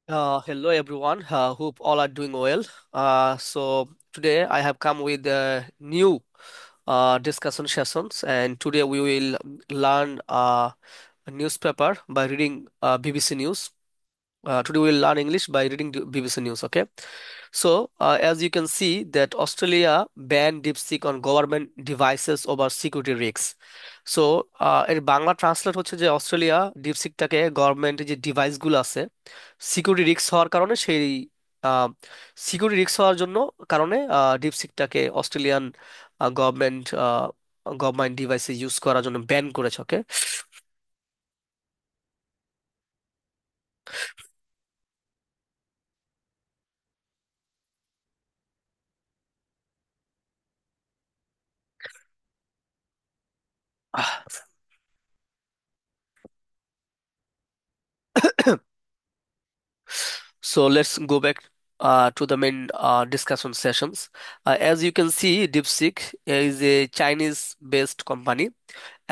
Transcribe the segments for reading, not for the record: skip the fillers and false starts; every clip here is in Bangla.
Hello everyone. Hope all are doing well. So today I have come with new discussion sessions, and today we will learn a newspaper by reading BBC News. Today we will learn English by reading BBC News. Okay. So, as you can see that Australia banned DeepSeek on government devices over security risks. So এর বাংলা ট্রান্সলেট হচ্ছে যে অস্ট্রেলিয়া ডিপসিকটাকে গভর্নমেন্টের যে ডিভাইসগুলো আছে সিকিউরিটি রিস্ক হওয়ার কারণে সেই সিকিউরিটি রিস্ক হওয়ার জন্য কারণে ডিপসিকটাকে অস্ট্রেলিয়ান গভর্নমেন্ট গভর্নমেন্ট ডিভাইসে ইউজ করার জন্য ব্যান করেছে। ওকে। So let's go back to the main discussion sessions. As you can see, DeepSeek is a Chinese-based company,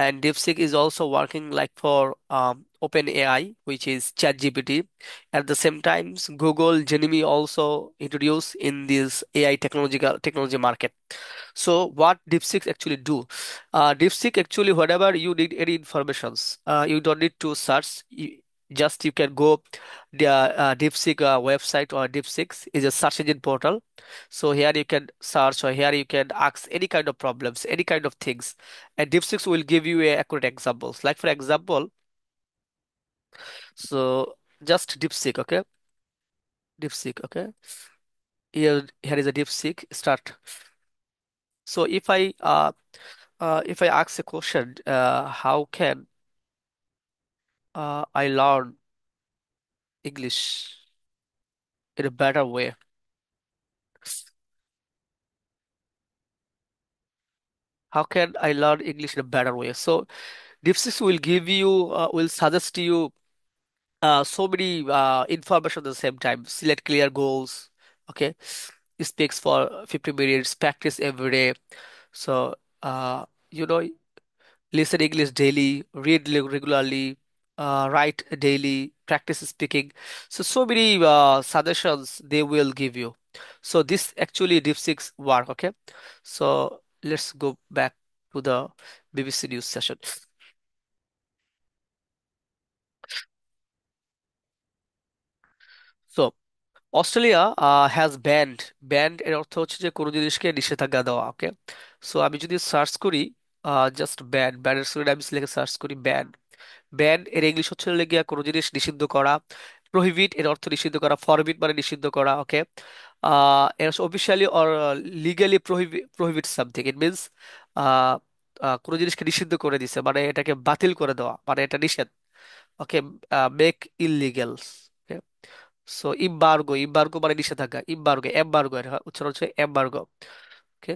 and DeepSeek is also working like for OpenAI, which is ChatGPT. At the same time, Google Gemini also introduced in this AI technology market. So what DeepSeek actually do? DeepSeek actually, whatever you need any informations, you don't need to search. Just you can go the DeepSeek website, or DeepSeek is a search engine portal. So here you can search, or here you can ask any kind of problems, any kind of things, and DeepSeek will give you a accurate examples. Like for example, so just DeepSeek, okay, DeepSeek, okay. Here is a DeepSeek start. So if I ask a question, how can I learn English in a better way? How can I learn English in a better way? So DeepSeek will give you, will suggest you so many information at the same time. Select clear goals. Okay, it speaks for 50 minutes. Practice every day. So you know, listen English daily. Read regularly. Write daily. Practice speaking. So many suggestions they will give you. So this actually DeepSeek's work. Okay, so let's go back to the BBC News session. So Australia has band এর অর্থ হচ্ছে যে কোনো জিনিসকে নিষেধাজ্ঞা দেওয়া। ওকে। সো আমি যদি সার্চ করি জাস্ট ব্যানের সঙ্গে আমি লিখে সার্চ করি ব্যান এর ইংলিশ হচ্ছে গিয়া কোনো জিনিস নিষিদ্ধ করা। প্রহিবিট এর অর্থ নিষিদ্ধ করা, ফরবিট মানে নিষিদ্ধ করা। ওকে। এর officially or legally prohibit something, it means কোনো জিনিসকে নিষিদ্ধ করে দিছে, মানে এটাকে বাতিল করে দেওয়া, মানে এটা নিষেধ। Okay. Make illegal. So embargo মানে নিষেধাজ্ঞা। এম্বার্গো এর উচ্চারণ হচ্ছে embargo. Okay.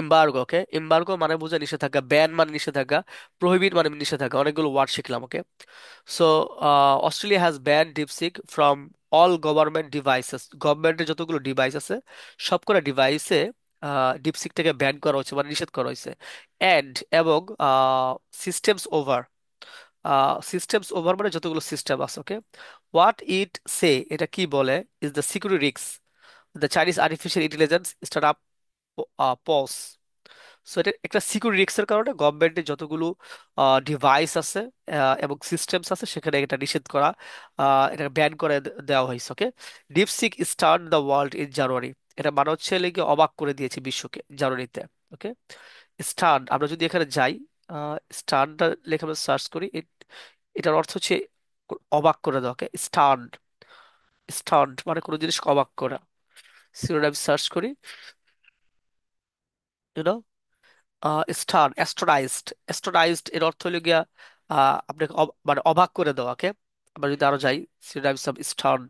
Embargo. Okay. Embargo মানে বোঝায় নিষেধাজ্ঞা, ব্যান মানে নিষেধাজ্ঞা, প্রহিবিট মানে নিষেধাজ্ঞা। অনেকগুলো ওয়ার্ড শিখলাম। Okay. So Australia has ban DeepSeek from all government devices. গভর্নমেন্টের যতগুলো ডিভাইস আছে সবকটা ডিভাইসে ডিপসিকটাকে ব্যান করা হয়েছে, মানে নিষেধ করা হয়েছে। এবং সিস্টেমস ওভার, সিস্টেমস ওভার মানে যতগুলো সিস্টেম আছে। ওকে। হোয়াট ইট সে, এটা কি বলে, is the security risk the Chinese artificial intelligence start up pause. So এটা একটা সিকিউরিটি রিস্কের কারণে গভর্নমেন্টের যতগুলো ডিভাইস আছে এবং সিস্টেমস আছে সেখানে এটা নিষেধ করা, এটা ব্যান করে দেওয়া হয়েছে। Okay. DeepSeek stunned the world in January. এটা মানে হচ্ছে লেগে অবাক করে দিয়েছে বিশ্বকে জানুয়ারিতে। ওকে। স্টার্ন, আমরা যদি এখানে যাই, স্টার্নটা লেখা আমরা সার্চ করি, এটার অর্থ হচ্ছে অবাক করে দেওয়া। ওকে। স্টার্ন, স্টার্ন মানে কোনো জিনিসকে অবাক করা। শিরোনাম সার্চ করি, ইউনো, অ্যাস্ট্রোনাইজড এর অর্থ হলো গিয়া আপনাকে মানে অবাক করে দেওয়া। ওকে। আমরা যদি আরো যাই, শিরোনাম স্টার্ন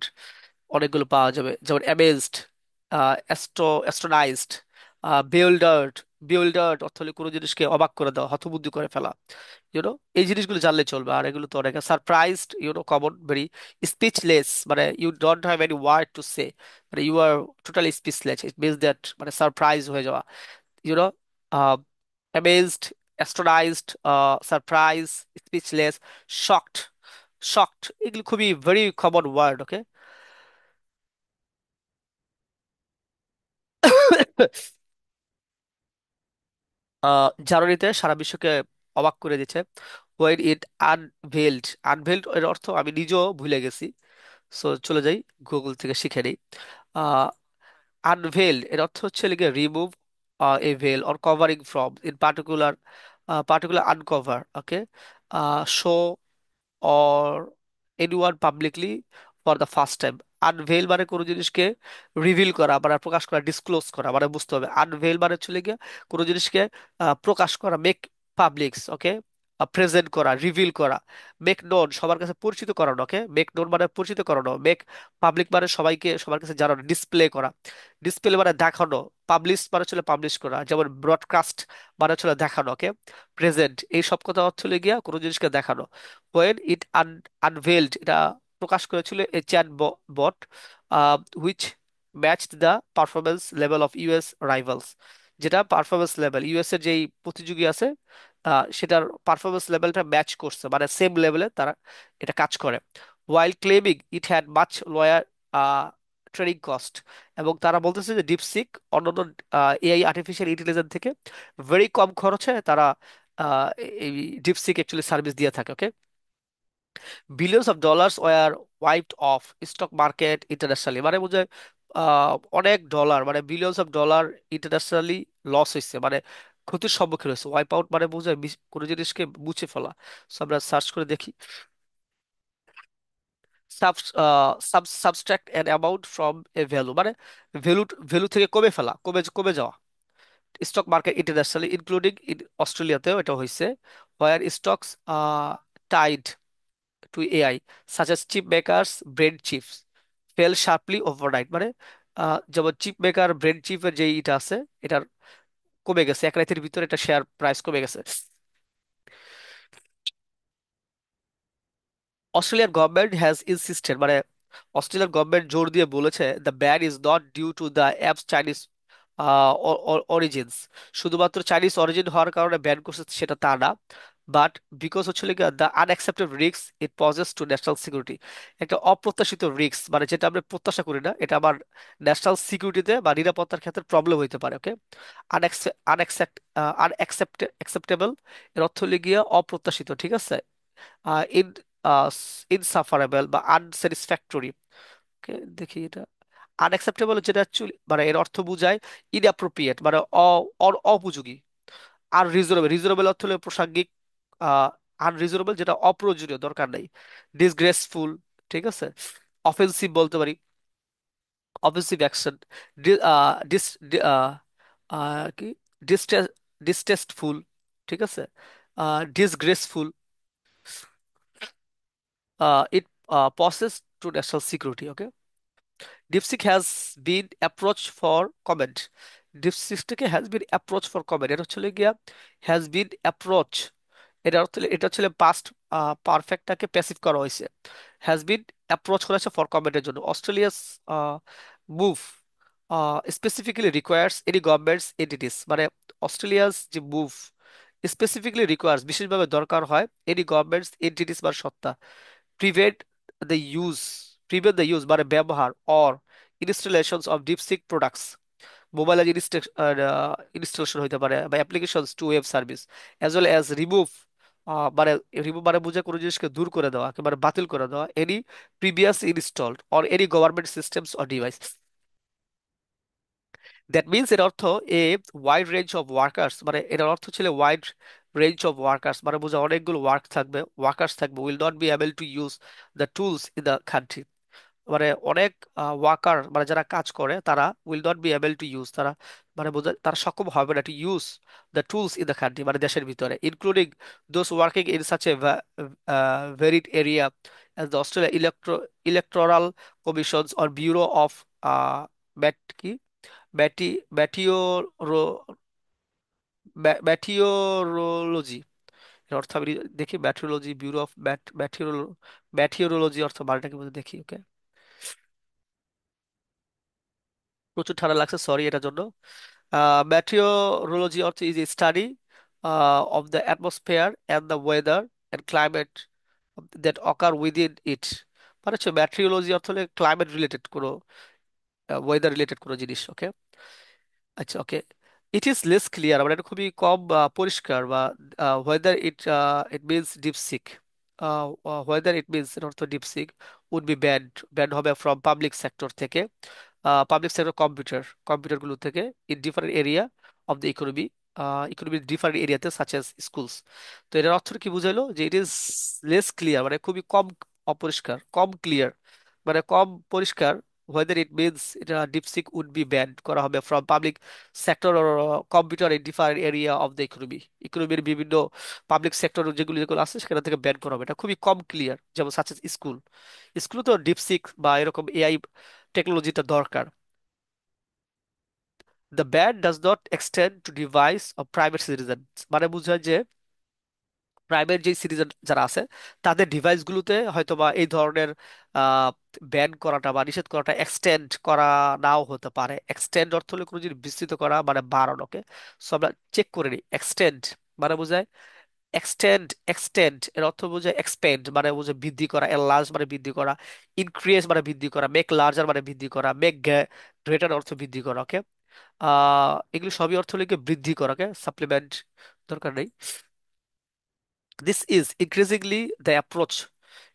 অনেকগুলো পাওয়া যাবে, যেমন অ্যামেজড, অ্যাস্ট্রোনাইজড, বিল্ডার্ড। বিল্ডার্ড অর্থ হলো কোনো জিনিসকে অবাক করে দেওয়া, হতবুদ্ধি করে ফেলা। এই জিনিসগুলো জানলে চলবে। আর এগুলো তো অনেক সারপ্রাইজড, কমন, ভেরি স্পিচলেস, মানে you don't have any word to say, মানে you are totally speechless, it means that মানে সারপ্রাইজ হয়ে যাওয়া। You know, amazed, astonished, surprise, speechless, shocked. Shocked এগুলো খুবই ভেরি কমন ওয়ার্ড, ওকে। জার্মানিতে সারা বিশ্বকে অবাক করে দিচ্ছে। ওয়েন ইট আনভেলড, আনভেলড এর অর্থ আমি নিজেও ভুলে গেছি, সো চলে যাই গুগল থেকে শিখে নিই। আনভেলড এর অর্থ হচ্ছে লিখে remove a veil or covering from, in particular, particular uncover, okay, show or anyone publicly for the first time. Unveil মানে কোনো জিনিসকে রিভিল করা মানে প্রকাশ করা, ডিসক্লোজ করা মানে বুঝতে হবে। আনভেল মানে চলে গিয়ে কোনো জিনিসকে প্রকাশ করা, মেক পাবলিকস, ওকে, প্রেজেন্ট করা, রিভিল করা। মেক নোন সবার কাছে পরিচিত করানো, ওকে। মেক নোন মানে পরিচিত করানো। মেক পাবলিক মানে সবাইকে সবার কাছে জানানো, ডিসপ্লে করা। ডিসপ্লে মানে দেখানো। পাবলিশ মানে চলে পাবলিশ করা, যেমন ব্রডকাস্ট মানে চলে দেখানো, ওকে। প্রেজেন্ট এই সব কথা অর্থ হলে গিয়া কোনো জিনিসকে দেখানো। when it unveiled, এটা প্রকাশ করেছিল a chatbot which matched the performance level of US rivals, যেটা পারফরমেন্স লেভেল ইউএস এর যেই প্রতিযোগী আছে সেটার পারফরমেন্স লেভেলটা ম্যাচ করছে, মানে সেম লেভেলে তারা এটা কাজ করে। while claiming it had much lower training cost, এবং তারা বলতেছে যে ডিপসিক অন্যান্য এআই আর্টিফিশিয়াল ইন্টেলিজেন্স থেকে ভেরি কম খরচে তারা আহ, এই ডিপসিক অ্যাকচুয়ালি সার্ভিস দিয়ে থাকে, okay. Billions of dollars were wiped off stock market internationally, মানে বোঝায় অনেক ডলার, মানে billions of dollar internationally loss হয়েছে, মানে ক্ষতির সম্মুখীন হয়েছে। ওয়াইপ আউট মানে বোঝায় কোনো জিনিসকে মুছে ফেলা। So আমরা সার্চ করে দেখি, subtract an amount from a value, মানে ভ্যালু ভ্যালু থেকে কমে ফেলা, কমে কমে যাওয়া। Stock market internationally including in অস্ট্রেলিয়াতেও এটা হয়েছে। Where stocks tied to AI, such as chip makers, brain chips, fell sharply overnight, মানে যেমন চিপ মেকার ব্রেন চিপের যে ইটা আছে এটার কমে গেছে এক রাতের ভিতরে, এটা শেয়ার প্রাইস কমে গেছে। অস্ট্রেলিয়ান গভর্নমেন্ট হ্যাজ ইনসিস্টেড, মানে অস্ট্রেলিয়ান গভর্নমেন্ট জোর দিয়ে বলেছে the ban is not due to the app's Chinese origins, শুধুমাত্র চাইনিজ অরিজিন হওয়ার কারণে ব্যান করছে সেটা তা না, বাট বিকজ হচ্ছে the unexpected risk it poses to national security, একটা অপ্রত্যাশিত রিস্ক মানে যেটা আমরা প্রত্যাশা করি না, এটা আমার ন্যাশনাল সিকিউরিটিতে বা নিরাপত্তার ক্ষেত্রে প্রবলেম হইতে পারে, ওকে। আনএক্সেপ্টেবল এর অর্থ হলে গিয়ে অপ্রত্যাশিত, ঠিক আছে। ইন ইনসাফারেবল বা আনস্যাটিসফ্যাক্টরি, দেখি এটা আনএক্সেপ্টেবল যেটা actually মানে এর অর্থ বোঝায় ইনঅ্যাপ্রোপ্রিয়েট, মানে অপযোগী। আর রিজনেবল, রিজনেবল অর্থ হলো প্রাসঙ্গিক। আনরিজনেবল যেটা অপ্রয়োজনীয়, দরকার নাই। ডিসগ্রেসফুল, ঠিক আছে। অফেন্সিভ বলতে পারি, অফেন্সিভ অ্যাকশন। ডিস কি ডিস্টেস্টফুল, ঠিক আছে। Disgraceful, it poses to national security, okay. DeepSeek has been approach for comment, ডিপসিকটাকে has been approach for comment, এটা হচ্ছে গিয়া হ্যাজ বিন অ্যাপ্রোচ, এটা অর্থ এটা হচ্ছে পাস্ট পারফেক্টটাকে প্যাসিভ করা হয়েছে। হ্যাজ বিন অ্যাপ্রোচ করা হয়েছে ফর কমেন্টের জন্য। Australia's move specifically requires any government's entities, মানে অস্ট্রেলিয়াস যে মুভ স্পেসিফিক্যালি রিকোয়ার্স বিশেষভাবে দরকার হয় এনি গভর্নমেন্টস এন্টিটিস বা সত্তা, prevent the use, prevent the use মানে ব্যবহার or installations of DeepSeek products, mobile installation হইতে পারে বা applications to web service, as well as remove, মানে রিমুভ মানে বুঝে কোনো জিনিসকে দূর করে দেওয়া, একেবারে বাতিল করে দেওয়া, any previous installed or any government systems or device. That means এর অর্থ a wide range of workers, মানে এটার অর্থ ছিল ওয়াইড রেঞ্জ অফ ওয়ার্কার্স মানে বোঝা অনেকগুলো ওয়ার্কার্স থাকবে, will not be able to use the tools in the country, মানে অনেক ওয়ার্কার মানে যারা কাজ করে তারা will not be able to use, তারা মানে বোঝা তারা সক্ষম হবে না to use the tools in the country, মানে দেশের ভিতরে, including those working in such a varied area as the Australia electoral commissions or bureau of ব্যাট কি ব্যাটি ব্যাটিওরো ব্যাটিওরোলজি, এর অর্থ আমি দেখি ব্যাটিওলজি, ব্যুরো অফ ব্যাটিওরোলজি অর্থ বারোটা কি বলতে দেখি, ওকে। প্রচুর ঠান্ডা লাগছে, সরি এটার জন্য। মেটিওরোলজি অর্থ is a study of the atmosphere and the weather and climate that occur within it। মানে হচ্ছে ম্যাট্রিওলজি অর্থ হলে ক্লাইমেট রিলেটেড কোনো, ওয়েদার রিলেটেড কোনো জিনিস। ওকে, আচ্ছা okay. It is less clear, মানে এটা খুবই কম পরিষ্কার, বা weather it means DeepSeek, weather it means এর অর্থ DeepSeek would be banned, banned হবে ফ্রম পাবলিক সেক্টর থেকে, পাবলিক সেক্টর কম্পিউটারগুলো থেকে, in different area of the economy, ইকোনমির ডিফারেন্ট এরিয়াতে সাচ এস স্কুলস। তো এটার অর্থ কি বুঝাইলো, যে ইট ইজ লেস ক্লিয়ার মানে খুবই কম অপরিষ্কার, কম ক্লিয়ার মানে কম পরিষ্কার। whether it means it, DeepSeek would be banned করা হবে from public sector or computer in different area of the economy, ইকোনমির বিভিন্ন পাবলিক সেক্টর যেগুলো যেগুলো আছে সেখান থেকে ব্যান করা হবে। এটা খুবই কম ক্লিয়ার, যেমন সাচ স্কুল, স্কুলে তো ডিপসিক বা এরকম এআই টেকনোলজিটা দরকার। The ban does not extend to device of private citizen, মানে বোঝায় যে প্রাইভেট যে সিটিজেন যারা আছে তাদের ডিভাইসগুলোতে হয়তো বা এই ধরনের ব্যান করাটা বা নিষেধ করাটা এক্সটেন্ড করা নাও হতে পারে। এক্সটেন্ড অর্থ হলো কোনো জিনিস বিস্তৃত করা মানে বাড়ানোকে। সো আমরা চেক করে নিই, এক্সটেন্ড মানে বোঝায় এক্সটেন্ড এর অর্থ বোঝায় এক্সপেন্ড মানে বোঝায় বৃদ্ধি করা, এনলার্জ মানে বৃদ্ধি করা, ইনক্রিজ মানে বৃদ্ধি করা, মেক লার্জার মানে বৃদ্ধি করা, মেক গ্রেটার অর্থ বৃদ্ধি করা। ওকে, এগুলো সবই অর্থ হলো গিয়ে বৃদ্ধি করাকে, সাপ্লিমেন্ট দরকার নেই। This is increasingly the approach,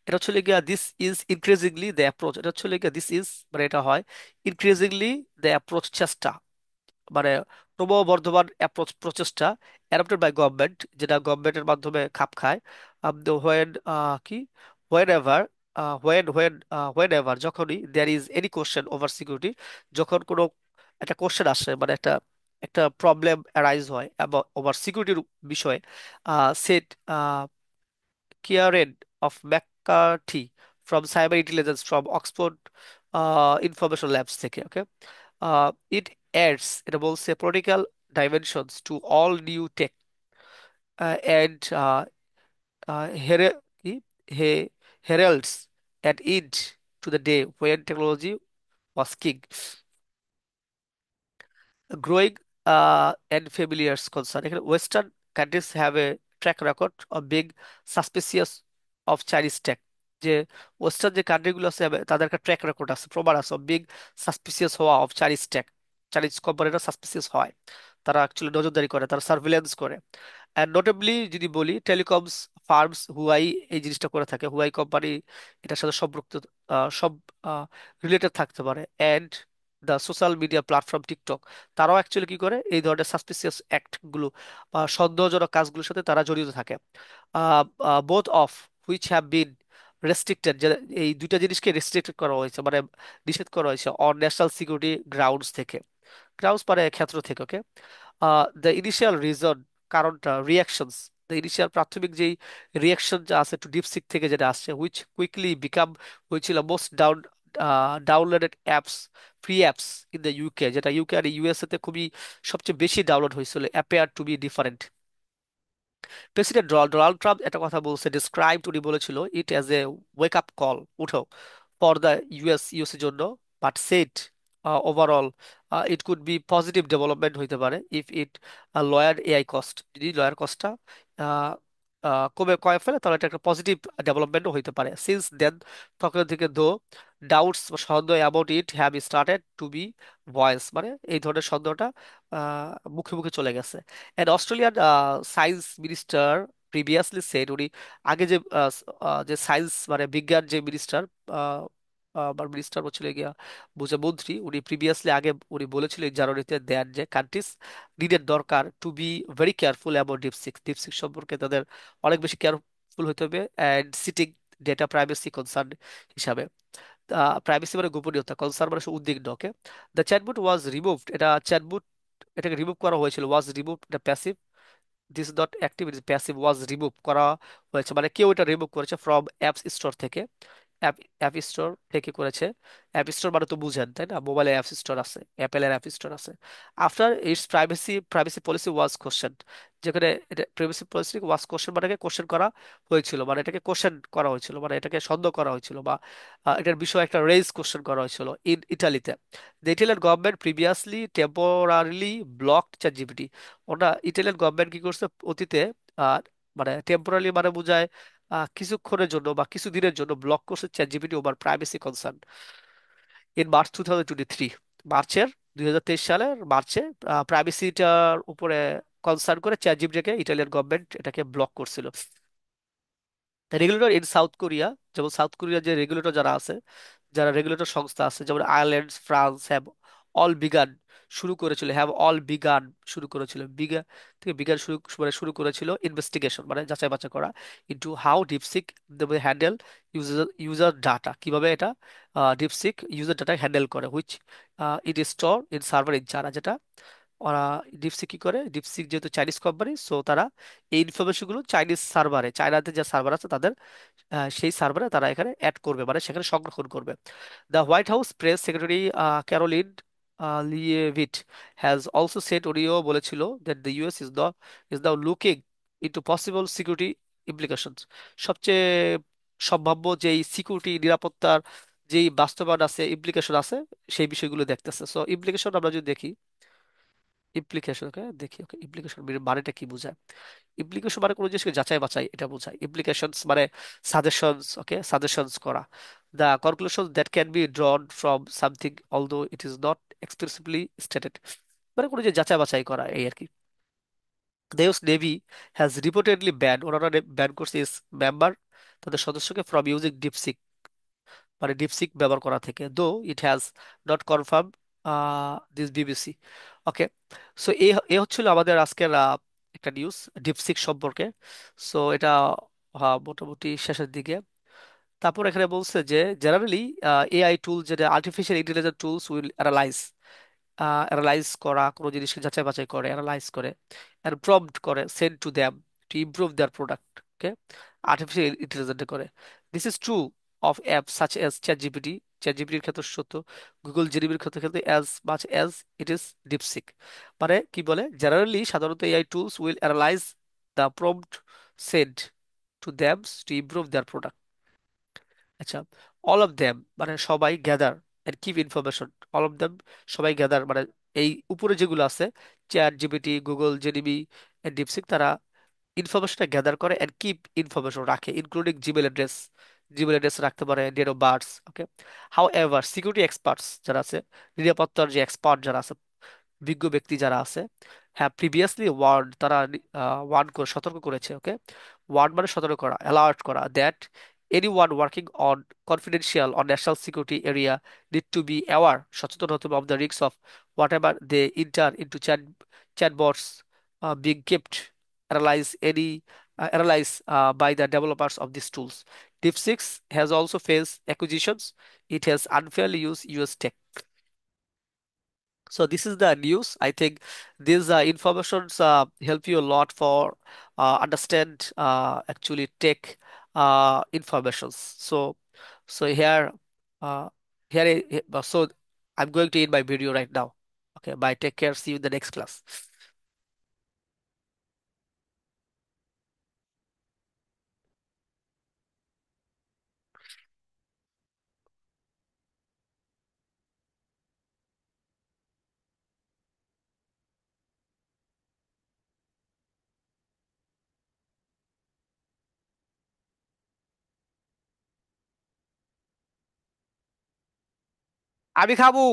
এটা হচ্ছে গিয়া this is increasingly the approach, এটা হচ্ছে গিয়া দিস ইজ মানে এটা হয় ইনক্রিজিংলি দ্য অ্যাপ্রোচ চেষ্টা, মানে ক্রমবর্ধমান অ্যাপ্রোচ প্রচেষ্টা অ্যাডপ্টেড বাই গভর্নমেন্ট, যেটা গভর্নমেন্টের মাধ্যমে খাপ খায়। হোয়েন কি হোয়েন এভার হোয়েন এভার যখনই there is any question over security, যখন কোনো একটা কোশ্চেন আসে মানে একটা একটা প্রবলেম অ্যারাইজ হয় এবং ওভার সিকিউরিটির বিষয়ে, set Kieran of McCarthy from Cyber Intelligence from Oxford Information Labs থেকে। ওকে, it adds, এটা বলছে political dimensions to all new tech and কি? Heralds an end to the day when technology was king, growing and familiar concern। এখানে western countries have a track record of being suspicious of Chinese tech, যে ওয়েস্টার্ন যে কান্ট্রিগুলো আছে তাদের একটা ট্র্যাক রেকর্ড আছে, প্রমাণ আছে অফ বিং সাসপিসিয়াস হওয়া অফ চাইনিজ টেক, চাইনিজ কোম্পানিরা সাসপিসিয়াস হয়, তারা অ্যাকচুয়ালি নজরদারি করে, তারা সার্ভিলেন্স করে। অ্যান্ড নোটেবলি যদি বলি টেলিকমস ফার্মস হুয়াই এই জিনিসটা করে থাকে, হুয়াই কোম্পানি এটার সাথে সম্পৃক্ত, সব রিলেটেড থাকতে পারে। And the social media platform TikTok, তারাও অ্যাকচুয়ালি কি করে এই ধরনের সাসপিসিয়াস অ্যাক্ট গুলো বা সন্দেহজনক কাজগুলোর সাথে তারা জড়িত থাকে। Both of which have been restricted, যে এই দুইটা জিনিসকে রেস্ট্রিক্টেড করা হয়েছে মানে নিষেধ করা হয়েছে অন ন্যাশনাল সিকিউরিটি গ্রাউন্ডস থেকে, গ্রাউন্ডস মানে ক্ষেত্র থেকে। ওকে, দ্য ইনিশিয়াল রিজন, কারণটা রিয়াকশনস, দ্য ইনিশিয়াল প্রাথমিক যেই রিয়াকশন যা আছে টু ডিপসিক থেকে যেটা আসছে, হুইচ কুইকলি বিকাম হয়েছিল most downloaded apps, free apps in the UK, যেটা ইউকে আর ইউএসএ তে খুবই সবচেয়ে বেশি ডাউনলোড হয়েছিল, appear to be different. President Donald Trump একটা কথা বলছে, ডিসক্রাইব উনি বলেছিল it as a wake up call, উঠো, ফর দ্য ইউএস এর জন্য, but set overall it could be positive development হইতে পারে if it lower AI cost, যদি লয়ার কস্টটা কমে কয়ে ফেলে তাহলে এটা একটা পজিটিভ ডেভেলপমেন্টও হইতে পারে। সিন্স দেন, তখন থেকে দো ডাউটস বা সন্দেহ about it have started to be voice, মানে এই ধরনের সন্দেহটা মুখে মুখে চলে গেছে। And Australian science minister previously said, উনি আগে যে যে সায়েন্স মানে বিজ্ঞান যে মিনিস্টার, আমার মিনিস্টার বলছিল গিয়া বুঝে মন্ত্রী, উনি প্রিভিয়াসলি আগে উনি বলেছিলেন জানুয়ারিতে দেন যে কান্ট্রিজ নিডের দরকার to be very careful about DeepSeek, DeepSeek সম্পর্কে তাদের অনেক বেশি কেয়ারফুল হতে হবে। And sitting data privacy concern হিসাবে, প্রাইভেসি মানে গোপনীয়তা, কনসার্ন মানে উদ্বিগ্ন। ওকে, দ্য চ্যাটবুট ওয়াজ রিমুভড, এটা চ্যাটবুট এটাকে রিমুভ করা হয়েছিল, ওয়াজ রিমুভ এটা passive, this not active, it passive, was remove করা হয়েছে মানে কেউ এটা রিমুভ করেছে ফ্রম অ্যাপস স্টোর থেকে। অ্যাপ অ্যাপ স্টোর থেকে করেছে। অ্যাপ স্টোর মানে তো বুঝেন তাই না, মোবাইলে অ্যাপ স্টোর আছে, অ্যাপেলের অ্যাপ স্টোর আছে। After it's privacy policy was question, যেখানে এটা প্রাইভেসি পলিসি ওয়াজ কোশ্চেন মানে কোশ্চেন করা হয়েছিল, মানে এটাকে কোশ্চেন করা হয়েছিল, মানে এটাকে সন্দেহ করা হয়েছিল, বা এটার বিষয়ে একটা রেজ কোশ্চেন করা হয়েছিল ইন ইটালিতে। The Italian government previously temporarily blocked chat GPT. ওটা ইটালিয়ান গভর্নমেন্ট কি করছে অতীতে, আহ, মানে টেম্পোরারি মানে বোঝায় কিছুক্ষণের জন্য বা কিছু দিনের জন্য ব্লক করছে chat GPT over privacy concern in March 2023। মার্চের 2023 সালের মার্চে প্রাইভেসিটার উপরে কনসার্ন করে চ্যাট জিপিটিকে ইটালিয়ান গভর্নমেন্ট এটাকে ব্লক করছিল। রেগুলেটর ইন সাউথ কোরিয়া, যেমন সাউথ কোরিয়ার যে রেগুলেটর যারা আছে, যারা রেগুলেটর সংস্থা আছে, যেমন Ireland, France have all began শুরু করেছিল, হ্যাভ অল বিগান শুরু করেছিল, বিগান থেকে বিগান শুরু মানে শুরু করেছিল ইনভেস্টিগেশন মানে যাচাই বাছাই করা into how DeepSeek handle user data, কিভাবে এটা ডিপসিক ইউজার ডাটা হ্যান্ডেল করে, which it store in server in China. যেটা ওরা ডিপসিক কি করে, ডিপসিক যেহেতু চাইনিজ কোম্পানি, সো তারা এই ইনফরমেশন গুলো চাইনিজ সার্ভারে, চায়নাতে যে সার্ভার আছে তাদের সেই সার্ভারে তারা এখানে অ্যাড করবে, মানে সেখানে সংরক্ষণ করবে। The White House press secretary Caroline Leavitt has also said, ওডিও বলেছিল that the US is the looking into possible security implications. সবচেয়ে সম্ভাব্য যেই সিকিউরিটি নিরাপত্তার যেই বাস্তবায়ন আছে, ইমপ্লিকেশন আছে, সেই বিষয়গুলো দেখতেছে। সো ইমপ্লিকেশন আমরা যদি দেখি, ইমপ্লিকেশন ওকে দেখি, ওকে ইমপ্লিকেশন মানেটা কি বোঝায়? ইমপ্লিকেশন মানে কোনো জিনিসকে যাচাই বাছাই এটা বোঝায়। ইমপ্লিকেশনস মানে সাজেশনস, ওকে সাজেশনস করা। The conclusion that can be drawn from something although it is not explicitly stated, মানে কোনো যে যাচাই বাছাই করা এই আর কি। The US navy has reportedly banned, ওনারা ব্যান করছে ইস মেম্বার তাদের সদস্যকে ফ্রম ইউজিং ডিপসিক, মানে ডিপসিক ব্যবহার করা থেকে, though it has not confirm this BBC. Okay, so এ হচ্ছিল আমাদের আজকের একটা নিউজ ডিপসিক সম্পর্কে। সো এটা মোটামুটি শেষের দিকে। তারপর এখানে বলছে যে জেনারেলি এআই টুল, যেটা artificial intelligence tools will analyse, analyse করা কোনো জিনিসকে যাচাই বাছাই করে, অ্যানালাইজ করে, and prompt করে send to them to improve their product. Okay, artificial ইন্টেলিজেন্টে করে। This is true of app such as ChatGPT, চ্যাট জিপিটির ক্ষেত্রে সত্য, গুগল জিডিপির ক্ষেত্রে ক্ষেত্রে as much as it is DeepSeek. মানে কি বলে, জেনারেলি সাধারণত AI tools will analyse the prompt send to them to improve their product. আচ্ছা, অল অফ দেম মানে সবাই gather and keep information, all of them সবাই গ্যাদার মানে এই উপরে যেগুলো আছে চ্যাট জিপিটি, গুগল জেডিবি এন্ড ডিপসিক, তারা ইনফরমেশনটা গ্যাদার করে এন্ড কিপ ইনফরমেশন রাখে, including Gmail address, Gmail address রাখতে পারে, date of birth. Okay, however security experts যারা আছে, নিরাপত্তার যে এক্সপার্ট যারা আছে, বিজ্ঞ ব্যক্তি যারা আছে, হ্যাঁ প্রিভিয়াসলি ওয়ার্ড, তারা ওয়ার্ন করে সতর্ক করেছে। ওকে, ওয়ার্ন মানে সতর্ক করা, অ্যালার্ট করা, that anyone working on confidential on national security area need to be aware, সচেতন হতে হবে of the risk of whatever they enter into chatbots being kept analyse any analyse by the developers of these tools. DeepSeek has also faced accusations it has unfairly used US tech. So this is the news. I think these informations help you a lot for understand actually tech informations. So here, uh, so I'm going to end my video right now. Okay, bye. Take care. See you in the next class. আমি খাবো।